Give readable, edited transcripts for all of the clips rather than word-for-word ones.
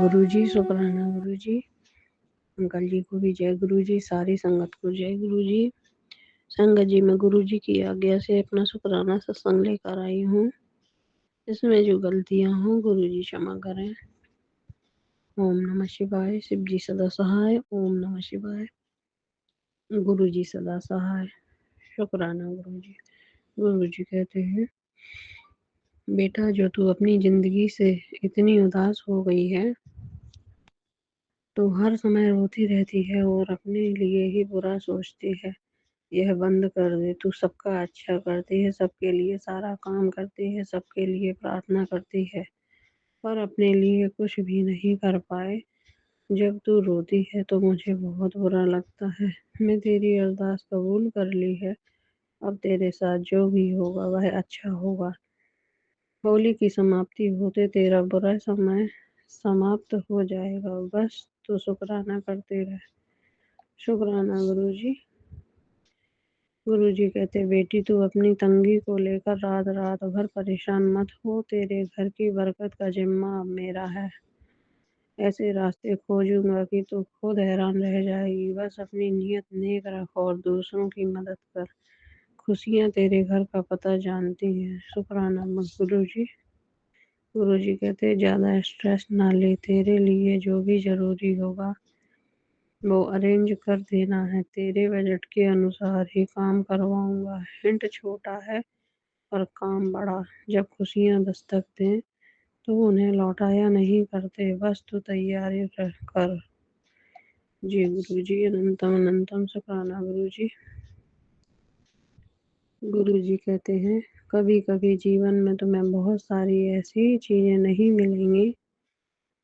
गुरु जी, शुक्राना गुरु जी। अंकल जी को भी जय गुरु जी, सारी संगत को जय गुरु जी। संगत जी, मैं गुरु जी की आज्ञा से अपना शुक्राना सत्संग लेकर आई हूँ। इसमें जो गलतियाँ हों गुरु जी क्षमा करें। ओम नमः शिवाय। शिव जी सदा सहाय। ओम नमः शिवाय। गुरु जी सदा सहाय। शुक्राना गुरु जी। गुरु जी कहते हैं, बेटा जो तू अपनी जिंदगी से इतनी उदास हो गई है, तो हर समय रोती रहती है और अपने लिए ही बुरा सोचती है। यह बंद कर दे। तू सबका अच्छा करती है, सबके लिए सारा काम करती है, सबके लिए प्रार्थना करती है, पर अपने लिए कुछ भी नहीं कर पाए। जब तू रोती है तो मुझे बहुत बुरा लगता है। मैं तेरी अरदास कबूल कर ली है। अब तेरे साथ जो भी होगा वह अच्छा होगा। होली की समाप्ति होते तेरा बुरा समय समाप्त हो जाएगा। बस तू शुक्राना करते रह। शुक्राना गुरु जी। गुरु जी कहते, बेटी तू अपनी तंगी को लेकर रात रात भर परेशान मत हो। तेरे घर की बरकत का जिम्मा अब मेरा है। ऐसे रास्ते खोजूंगा कि तू खुद हैरान रह जाएगी। बस अपनी नीयत नेक रख और दूसरों की मदद कर। खुशियाँ तेरे घर का पता जानती हैं। शुक्राना गुरु जी। गुरु जी कहते, ज़्यादा स्ट्रेस ना ले। तेरे लिए जो भी ज़रूरी होगा वो अरेंज कर देना है। तेरे बजट के अनुसार ही काम करवाऊंगा। हिंट छोटा है पर काम बड़ा। जब खुशियाँ दस्तक दें तो उन्हें लौटाया नहीं करते। बस तू तैयारी कर। जी गुरु जी, अनंतम अनंतम शुक्राना गुरु जी। गुरु जी कहते हैं, कभी कभी जीवन में तुम्हें बहुत सारी ऐसी चीजें नहीं मिलेंगी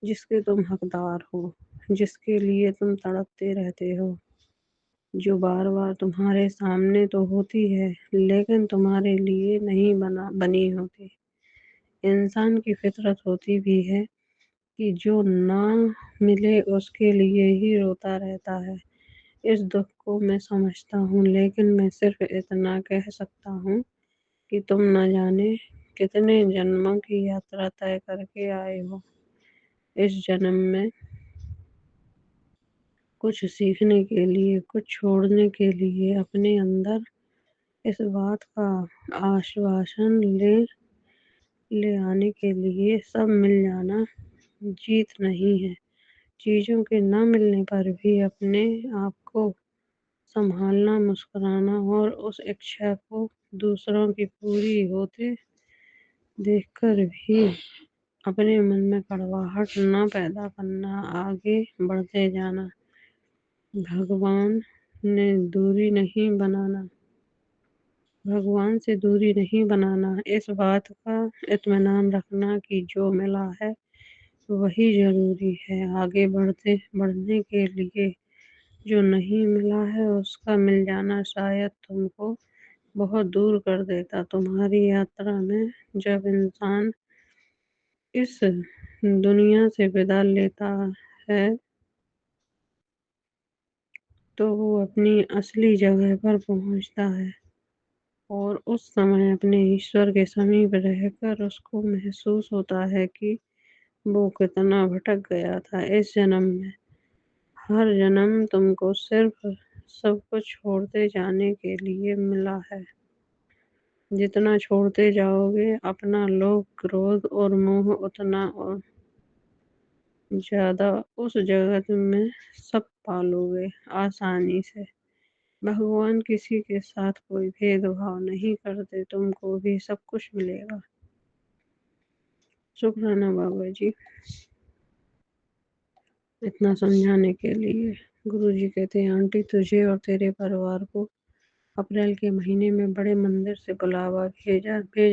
जिसके तुम हकदार हो, जिसके लिए तुम तड़पते रहते हो, जो बार बार तुम्हारे सामने तो होती है लेकिन तुम्हारे लिए नहीं बनी होती। इंसान की फितरत होती भी है कि जो ना मिले उसके लिए ही रोता रहता है। इस दुख को मैं समझता हूँ, लेकिन मैं सिर्फ इतना कह सकता हूँ कि तुम न जाने कितने जन्मों की यात्रा तय करके आए हो। इस जन्म में कुछ सीखने के लिए, कुछ छोड़ने के लिए, अपने अंदर इस बात का आश्वासन ले आने के लिए। सब मिल जाना जीत नहीं है। चीज़ों के न मिलने पर भी अपने आप को संभालना, मुस्कुराना और उस इच्छा को दूसरों की पूरी होते देखकर भी अपने मन में कड़वाहट न पैदा करना, आगे बढ़ते जाना। भगवान से दूरी नहीं बनाना। इस बात का इत्मीनान रखना कि जो मिला है वही जरूरी है। आगे बढ़ने के लिए जो नहीं मिला है उसका मिल जाना शायद तुमको बहुत दूर कर देता। तुम्हारी यात्रा में जब इंसान इस दुनिया से विदा लेता है तो वो अपनी असली जगह पर पहुंचता है और उस समय अपने ईश्वर के समीप रहकर उसको महसूस होता है कि वो कितना भटक गया था इस जन्म में। हर जन्म तुमको सिर्फ सब कुछ छोड़ते जाने के लिए मिला है। जितना छोड़ते जाओगे अपना लोभ, क्रोध और मोह, उतना और ज़्यादा उस जगत में सब पालोगे आसानी से। भगवान किसी के साथ कोई भेदभाव नहीं करते। तुमको भी सब कुछ मिलेगा। शुक्राना बाबा जी, इतना समझाने के लिए। गुरु जी कहते हैं, आंटी तुझे और तेरे परिवार को अप्रैल के महीने में बड़े मंदिर से बुलावा भेज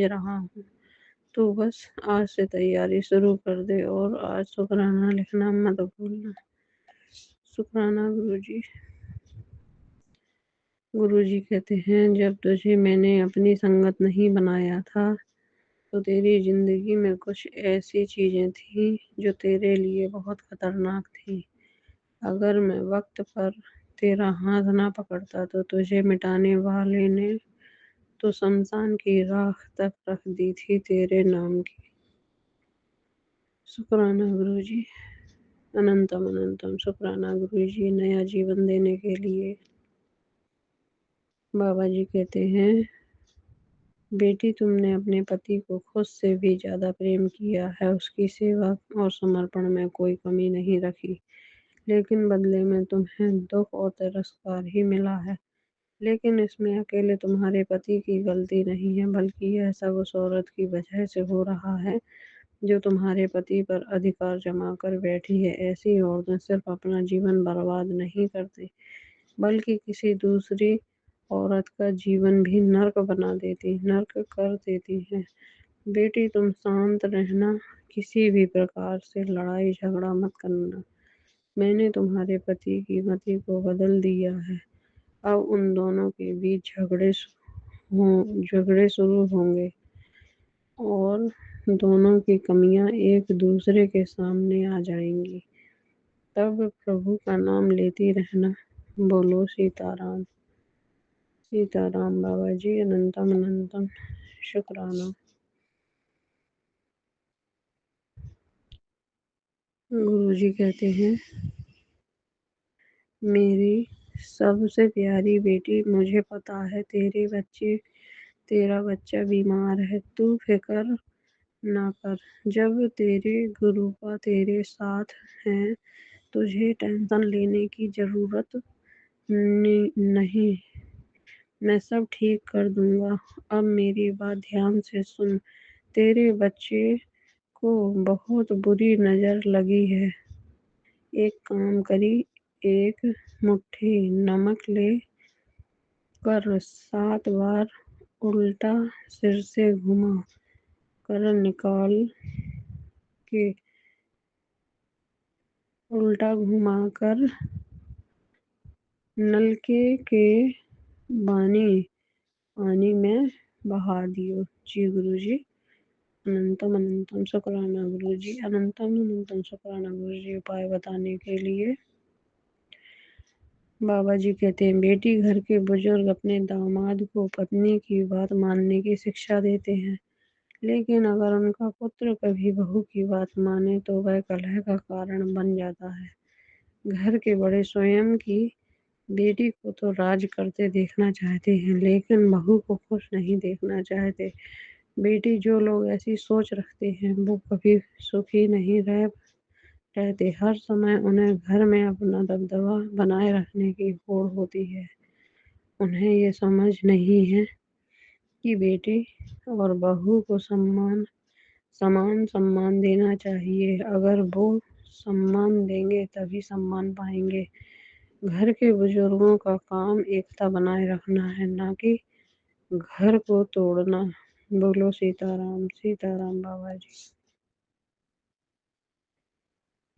रहा हूँ। तो बस आज से तैयारी शुरू कर दे और आज शुक्राना लिखना मत भूलना। शुक्राना गुरु जी। गुरु जी कहते हैं, जब तुझे मैंने अपनी संगत नहीं बनाया था तो तेरी जिंदगी में कुछ ऐसी चीजें थी जो तेरे लिए बहुत खतरनाक थी। अगर मैं वक्त पर तेरा हाथ ना पकड़ता तो तुझे मिटाने वाले ने तो शमशान की राख तक रख दी थी तेरे नाम की। शुक्राना गुरु जी। अनंतम अनंतम शुक्राना गुरुजी नया जीवन देने के लिए। बाबा जी कहते हैं, बेटी तुमने अपने पति को खुद से भी ज़्यादा प्रेम किया है, उसकी सेवा और समर्पण में कोई कमी नहीं रखी, लेकिन बदले में तुम्हें दुख और तिरस्कार ही मिला है। लेकिन इसमें अकेले तुम्हारे पति की गलती नहीं है, बल्कि यह सब उस औरत की वजह से हो रहा है जो तुम्हारे पति पर अधिकार जमा कर बैठी है। ऐसी औरतें सिर्फ अपना जीवन बर्बाद नहीं करती, बल्कि किसी दूसरी औरत का जीवन भी नर्क कर देती है। बेटी तुम शांत रहना, किसी भी प्रकार से लड़ाई झगड़ा मत करना। मैंने तुम्हारे पति की मति को बदल दिया है। अब उन दोनों के बीच झगड़े शुरू होंगे और दोनों की कमियां एक दूसरे के सामने आ जाएंगी। तब प्रभु का नाम लेती रहना। बोलो सीताराम। सीताराम बाबा जी। अनंतम अनंतम शुक्राना। गुरु जी कहते हैं, मेरी सबसे प्यारी बेटी, मुझे पता है तेरा बच्चा बीमार है। तू फिक्र ना कर। जब तेरे गुरुपा तेरे साथ हैं, तुझे टेंशन लेने की जरूरत नहीं। मैं सब ठीक कर दूंगा। अब मेरी बात ध्यान से सुन। तेरे बच्चे को बहुत बुरी नजर लगी है। एक काम करी, एक मुट्ठी नमक ले कर 7 बार उल्टा सिर से घुमा कर निकाल के उल्टा घुमा कर नलके के पानी में बहा दियो। जी गुरु जी। अनंतम अनंतम शुक्राना गुरु जी। अनंतम अनंतम शुक्राना गुरु जी उपाय बताने के लिए। बाबा जी कहते हैं, बेटी घर के बुजुर्ग अपने दामाद को पत्नी की बात मानने की शिक्षा देते हैं, लेकिन अगर उनका पुत्र कभी बहू की बात माने तो वह कलह का कारण बन जाता है। घर के बड़े स्वयं की बेटी को तो राज करते देखना चाहते हैं, लेकिन बहू को खुश नहीं देखना चाहते। बेटी जो लोग ऐसी सोच रखते हैं वो कभी सुखी नहीं रहते। हर समय उन्हें घर में अपना दबदबा बनाए रखने की होड़ होती है। उन्हें ये समझ नहीं है कि बेटी और बहू को समान सम्मान देना चाहिए। अगर वो सम्मान देंगे तभी सम्मान पाएंगे। घर के बुजुर्गों का काम एकता बनाए रखना है, ना कि घर को तोड़ना। बोलो सीताराम। सीताराम बाबा जी।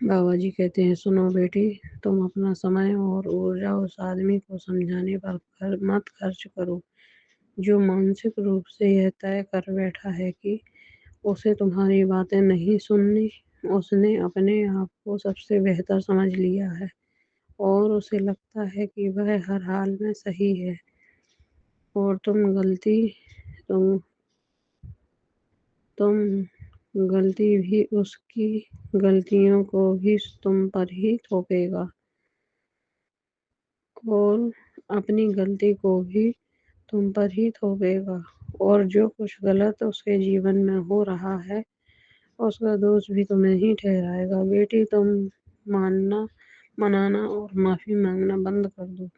बाबा जी कहते हैं, सुनो बेटी, तुम अपना समय और ऊर्जा उस आदमी को समझाने पर मत खर्च करो जो मानसिक रूप से यह तय कर बैठा है कि उसे तुम्हारी बातें नहीं सुननी। उसने अपने आप को सबसे बेहतर समझ लिया है और उसे लगता है कि वह हर हाल में सही है और तुम गलती भी उसकी गलतियों को भी तुम पर ही थोपेगा और अपनी गलती को भी तुम पर ही थोपेगा और जो कुछ गलत उसके जीवन में हो रहा है उसका दोष भी तुम्हें ही ठहराएगा। बेटी तुम मानना मनाना और माफी मांगना बंद कर दो,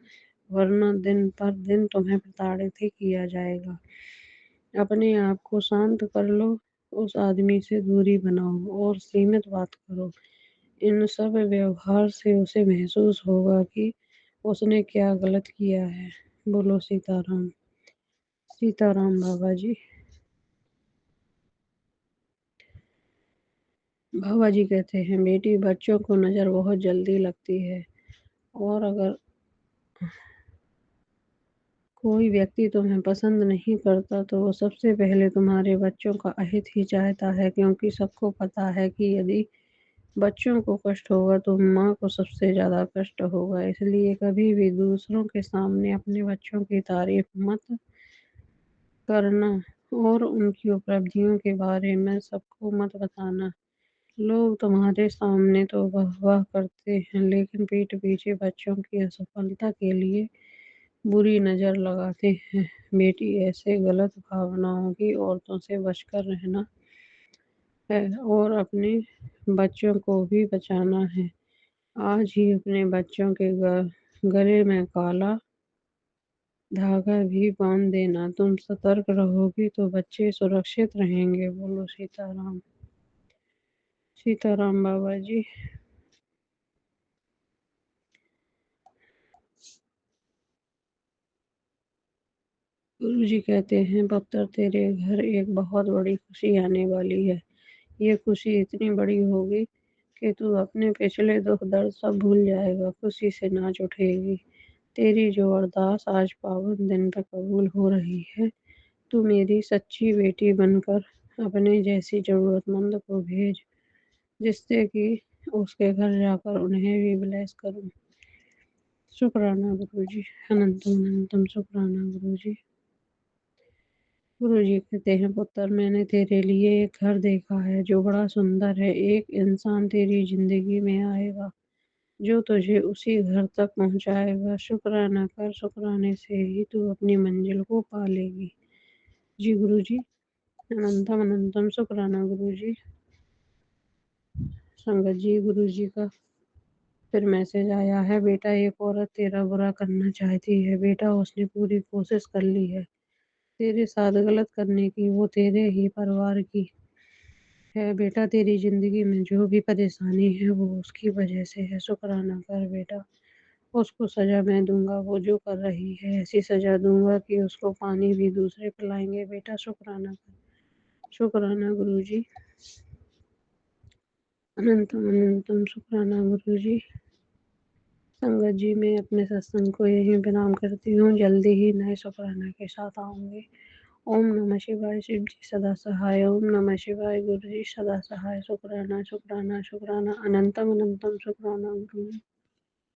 वरना दिन पर दिन तुम्हें प्रताड़ित ही किया जाएगा। अपने आप को शांत कर लो, उस आदमी से दूरी बनाओ और सीमित बात करो। इन सब व्यवहार से उसे महसूस होगा कि उसने क्या गलत किया है। बोलो सीताराम। सीताराम बाबा जी। बाबा जी कहते हैं, बेटी बच्चों को नज़र बहुत जल्दी लगती है और अगर कोई व्यक्ति तुम्हें पसंद नहीं करता तो वो सबसे पहले तुम्हारे बच्चों का अहित ही चाहता है, क्योंकि सबको पता है कि यदि बच्चों को कष्ट होगा तो माँ को सबसे ज़्यादा कष्ट होगा। इसलिए कभी भी दूसरों के सामने अपने बच्चों की तारीफ मत करना और उनकी उपलब्धियों के बारे में सबको मत बताना। लोग तुम्हारे सामने तो वाह-वाह करते हैं, लेकिन पीठ पीछे बच्चों की असफलता के लिए बुरी नज़र लगाते हैं। बेटी, ऐसे गलत भावनाओं की औरतों से बचकर रहना है और अपने बच्चों को भी बचाना है। आज ही अपने बच्चों के गले में काला धागा भी बाँध देना। तुम सतर्क रहोगी तो बच्चे सुरक्षित रहेंगे। बोलो सीताराम। सीताराम बाबा जी। गुरुजी कहते हैं, पुत्र, तेरे घर एक बहुत बड़ी खुशी आने वाली है। ये खुशी इतनी बड़ी होगी कि तू अपने पिछले दुख दर्द सब भूल जाएगा, खुशी से नाच उठेगी। तेरी जो अरदास आज पावन दिन पे कबूल हो रही है। तू मेरी सच्ची बेटी बनकर अपने जैसी जरूरतमंद को भेज, जिससे कि उसके घर जाकर उन्हें भी ब्लेस करूं। शुक्राना गुरुजी। अनंतम अनंतम शुक्राना गुरुजी। गुरुजी कहते हैं, पुत्र, मैंने तेरे लिए एक घर देखा है जो बड़ा सुंदर है। एक इंसान तेरी जिंदगी में आएगा जो तुझे उसी घर तक पहुंचाएगा। शुक्राना कर, शुक्राने से ही तू अपनी मंजिल को पा लेगी। जी गुरुजी। अनंतम अनंतम शुक्राना गुरुजी। संगत जी, गुरुजी का फिर मैसेज आया है, बेटा, एक औरत तेरा बुरा करना चाहती है। बेटा, उसने पूरी कोशिश कर ली है तेरे साथ गलत करने की। वो तेरे ही परिवार की है। बेटा, तेरी जिंदगी में जो भी परेशानी है वो उसकी वजह से है। शुक्राना कर बेटा, उसको सजा मैं दूंगा। वो जो कर रही है ऐसी सजा दूंगा कि उसको पानी भी दूसरे पिलाएंगे। बेटा, शुक्राना कर। शुक्राना गुरुजी। अनंतम अनंतम शुक्राना गुरुजी। संगत जी, मैं अपने सत्संग को यहीं विराम करती हूँ। जल्दी ही नए शुक्राना के साथ आऊंगी। ओम नमः शिवाय। शिव जी सदा सहाय। ओम नमः शिवाय। गुरु जी सदा सहाय। शुक्राना शुक्राना शुक्राना। अनंतम अनंतम शुक्राना गुरु जी।